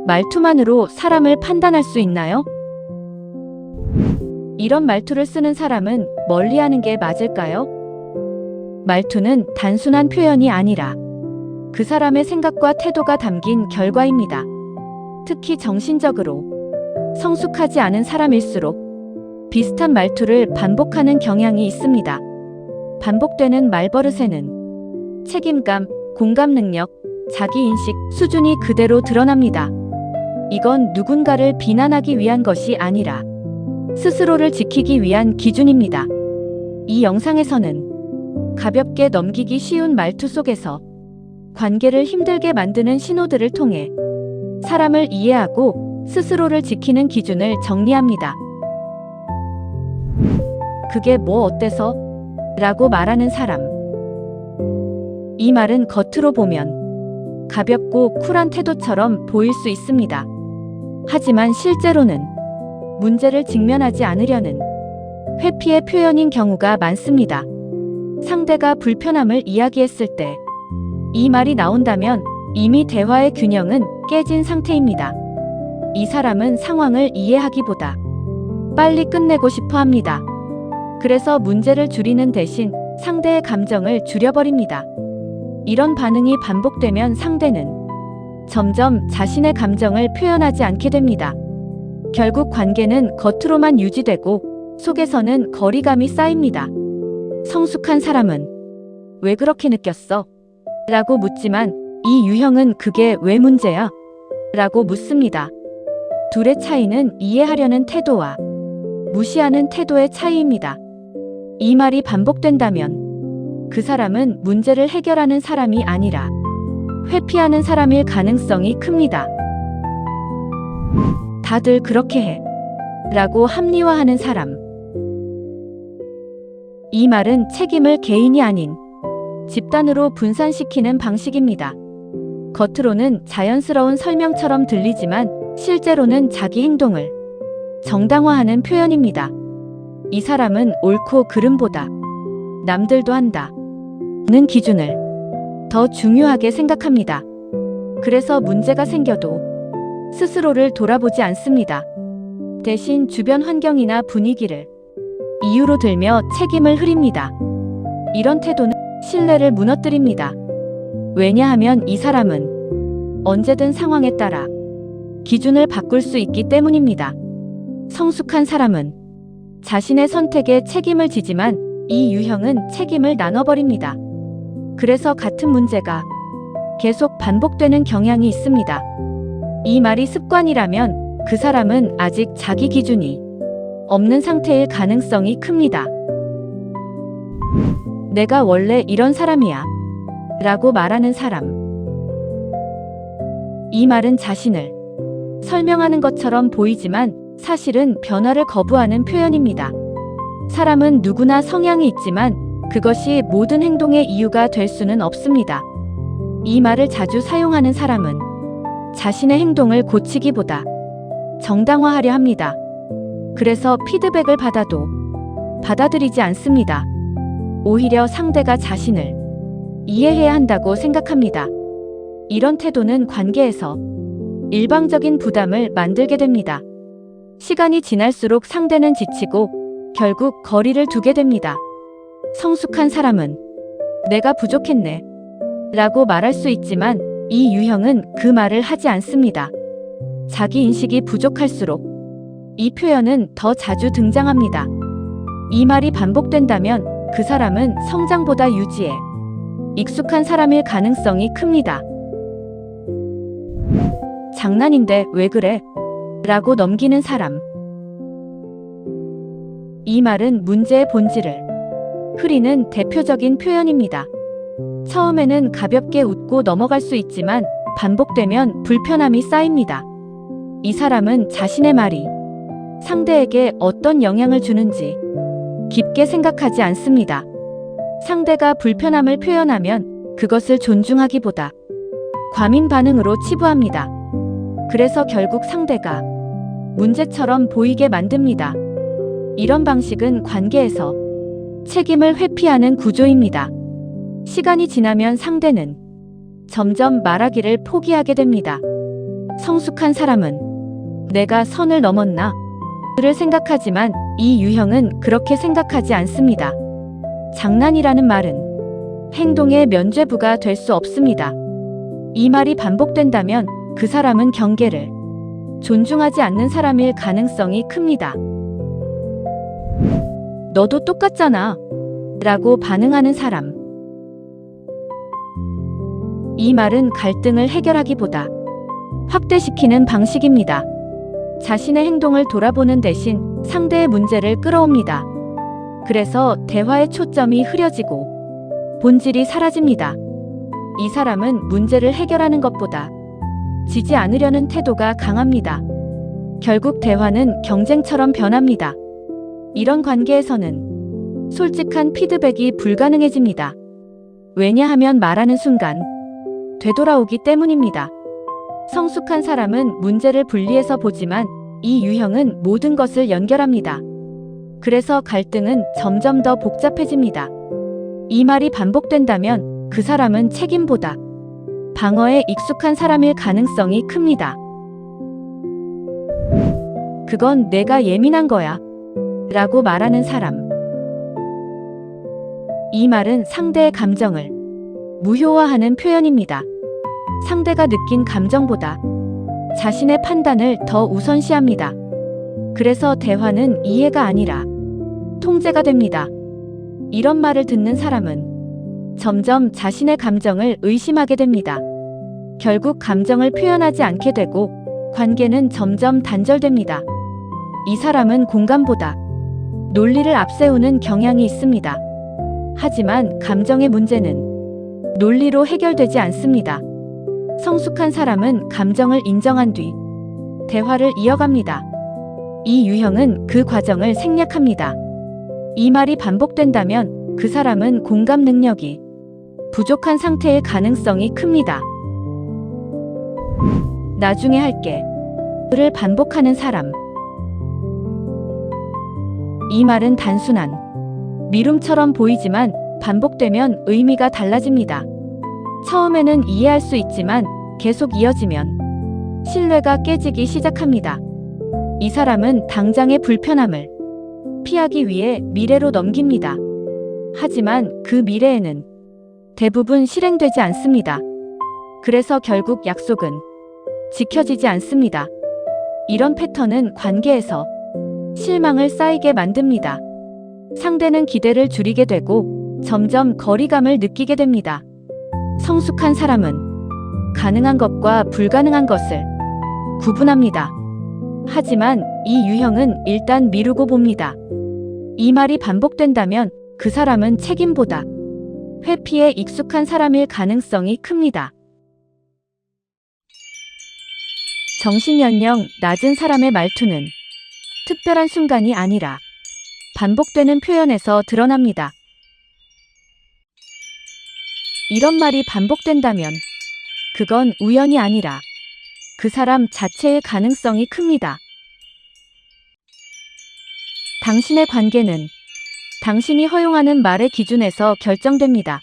말투만으로 사람을 판단할 수 있나요? 이런 말투를 쓰는 사람은 멀리하는 게 맞을까요? 말투는 단순한 표현이 아니라 그 사람의 생각과 태도가 담긴 결과입니다. 특히 정신적으로 성숙하지 않은 사람일수록 비슷한 말투를 반복하는 경향이 있습니다. 반복되는 말버릇에는 책임감, 공감 능력, 자기인식 수준이 그대로 드러납니다. 이건 누군가를 비난하기 위한 것이 아니라 스스로를 지키기 위한 기준입니다. 이 영상에서는 가볍게 넘기기 쉬운 말투 속에서 관계를 힘들게 만드는 신호들을 통해 사람을 이해하고 스스로를 지키는 기준을 정리합니다. 그게 뭐 어때서? 라고 말하는 사람. 이 말은 겉으로 보면 가볍고 쿨한 태도처럼 보일 수 있습니다. 하지만 실제로는 문제를 직면하지 않으려는 회피의 표현인 경우가 많습니다. 상대가 불편함을 이야기했을 때 이 말이 나온다면 이미 대화의 균형은 깨진 상태입니다. 이 사람은 상황을 이해하기보다 빨리 끝내고 싶어 합니다. 그래서 문제를 줄이는 대신 상대의 감정을 줄여버립니다. 이런 반응이 반복되면 상대는 점점 자신의 감정을 표현하지 않게 됩니다. 결국 관계는 겉으로만 유지되고 속에서는 거리감이 쌓입니다. 성숙한 사람은 왜 그렇게 느꼈어? 라고 묻지만 이 유형은 그게 왜 문제야? 라고 묻습니다. 둘의 차이는 이해하려는 태도와 무시하는 태도의 차이입니다. 이 말이 반복된다면 그 사람은 문제를 해결하는 사람이 아니라 회피하는 사람일 가능성이 큽니다. 다들 그렇게 해. 라고 합리화하는 사람. 이 말은 책임을 개인이 아닌 집단으로 분산시키는 방식입니다. 겉으로는 자연스러운 설명처럼 들리지만 실제로는 자기 행동을 정당화하는 표현입니다. 이 사람은 옳고 그름보다 남들도 한다는 기준을 더 중요하게 생각합니다. 그래서 문제가 생겨도 스스로를 돌아보지 않습니다. 대신 주변 환경이나 분위기를 이유로 들며 책임을 흐립니다. 이런 태도는 신뢰를 무너뜨립니다. 왜냐하면 이 사람은 언제든 상황에 따라 기준을 바꿀 수 있기 때문입니다. 성숙한 사람은 자신의 선택에 책임을 지지만 이 유형은 책임을 나눠버립니다. 그래서 같은 문제가 계속 반복되는 경향이 있습니다. 이 말이 습관이라면 그 사람은 아직 자기 기준이 없는 상태일 가능성이 큽니다. 내가 원래 이런 사람이야. 라고 말하는 사람. 이 말은 자신을 설명하는 것처럼 보이지만 사실은 변화를 거부하는 표현입니다. 사람은 누구나 성향이 있지만 그것이 모든 행동의 이유가 될 수는 없습니다. 이 말을 자주 사용하는 사람은 자신의 행동을 고치기보다 정당화하려 합니다. 그래서 피드백을 받아도 받아들이지 않습니다. 오히려 상대가 자신을 이해해야 한다고 생각합니다. 이런 태도는 관계에서 일방적인 부담을 만들게 됩니다. 시간이 지날수록 상대는 지치고 결국 거리를 두게 됩니다. 성숙한 사람은 내가 부족했네 라고 말할 수 있지만 이 유형은 그 말을 하지 않습니다. 자기 인식이 부족할수록 이 표현은 더 자주 등장합니다. 이 말이 반복된다면 그 사람은 성장보다 유지에 익숙한 사람일 가능성이 큽니다. 장난인데 왜 그래? 라고 넘기는 사람. 이 말은 문제의 본질을 흐리는 대표적인 표현입니다. 처음에는 가볍게 웃고 넘어갈 수 있지만 반복되면 불편함이 쌓입니다. 이 사람은 자신의 말이 상대에게 어떤 영향을 주는지 깊게 생각하지 않습니다. 상대가 불편함을 표현하면 그것을 존중하기보다 과민 반응으로 치부합니다. 그래서 결국 상대가 문제처럼 보이게 만듭니다. 이런 방식은 관계에서 책임을 회피하는 구조입니다. 시간이 지나면 상대는 점점 말하기를 포기하게 됩니다. 성숙한 사람은 내가 선을 넘었나? 를 생각하지만 이 유형은 그렇게 생각하지 않습니다. 장난이라는 말은 행동의 면죄부가 될 수 없습니다. 이 말이 반복된다면 그 사람은 경계를 존중하지 않는 사람일 가능성이 큽니다. 너도 똑같잖아. 라고 반응하는 사람. 이 말은 갈등을 해결하기보다 확대시키는 방식입니다. 자신의 행동을 돌아보는 대신 상대의 문제를 끌어옵니다. 그래서 대화의 초점이 흐려지고 본질이 사라집니다. 이 사람은 문제를 해결하는 것보다 지지 않으려는 태도가 강합니다. 결국 대화는 경쟁처럼 변합니다. 이런 관계에서는 솔직한 피드백이 불가능해집니다. 왜냐하면 말하는 순간 되돌아오기 때문입니다. 성숙한 사람은 문제를 분리해서 보지만 이 유형은 모든 것을 연결합니다. 그래서 갈등은 점점 더 복잡해집니다. 이 말이 반복된다면 그 사람은 책임보다 방어에 익숙한 사람일 가능성이 큽니다. 그건 내가 예민한 거야. 라고 말하는 사람. 이 말은 상대의 감정을 무효화하는 표현입니다. 상대가 느낀 감정보다 자신의 판단을 더 우선시합니다. 그래서 대화는 이해가 아니라 통제가 됩니다. 이런 말을 듣는 사람은 점점 자신의 감정을 의심하게 됩니다. 결국 감정을 표현하지 않게 되고 관계는 점점 단절됩니다. 이 사람은 공감보다 논리를 앞세우는 경향이 있습니다. 하지만 감정의 문제는 논리로 해결되지 않습니다. 성숙한 사람은 감정을 인정한 뒤 대화를 이어갑니다. 이 유형은 그 과정을 생략합니다. 이 말이 반복된다면 그 사람은 공감 능력이 부족한 상태일 가능성이 큽니다. 나중에 할게. 를 반복하는 사람. 이 말은 단순한 미움처럼 보이지만 반복되면 의미가 달라집니다. 처음에는 이해할 수 있지만 계속 이어지면 신뢰가 깨지기 시작합니다. 이 사람은 당장의 불편함을 피하기 위해 미래로 넘깁니다. 하지만 그 미래에는 대부분 실행되지 않습니다. 그래서 결국 약속은 지켜지지 않습니다. 이런 패턴은 관계에서 실망을 쌓이게 만듭니다. 상대는 기대를 줄이게 되고 점점 거리감을 느끼게 됩니다. 성숙한 사람은 가능한 것과 불가능한 것을 구분합니다. 하지만 이 유형은 일단 미루고 봅니다. 이 말이 반복된다면 그 사람은 책임보다 회피에 익숙한 사람일 가능성이 큽니다. 정신연령 낮은 사람의 말투는 특별한 순간이 아니라 반복되는 표현에서 드러납니다. 이런 말이 반복된다면 그건 우연이 아니라 그 사람 자체의 가능성이 큽니다. 당신의 관계는 당신이 허용하는 말의 기준에서 결정됩니다.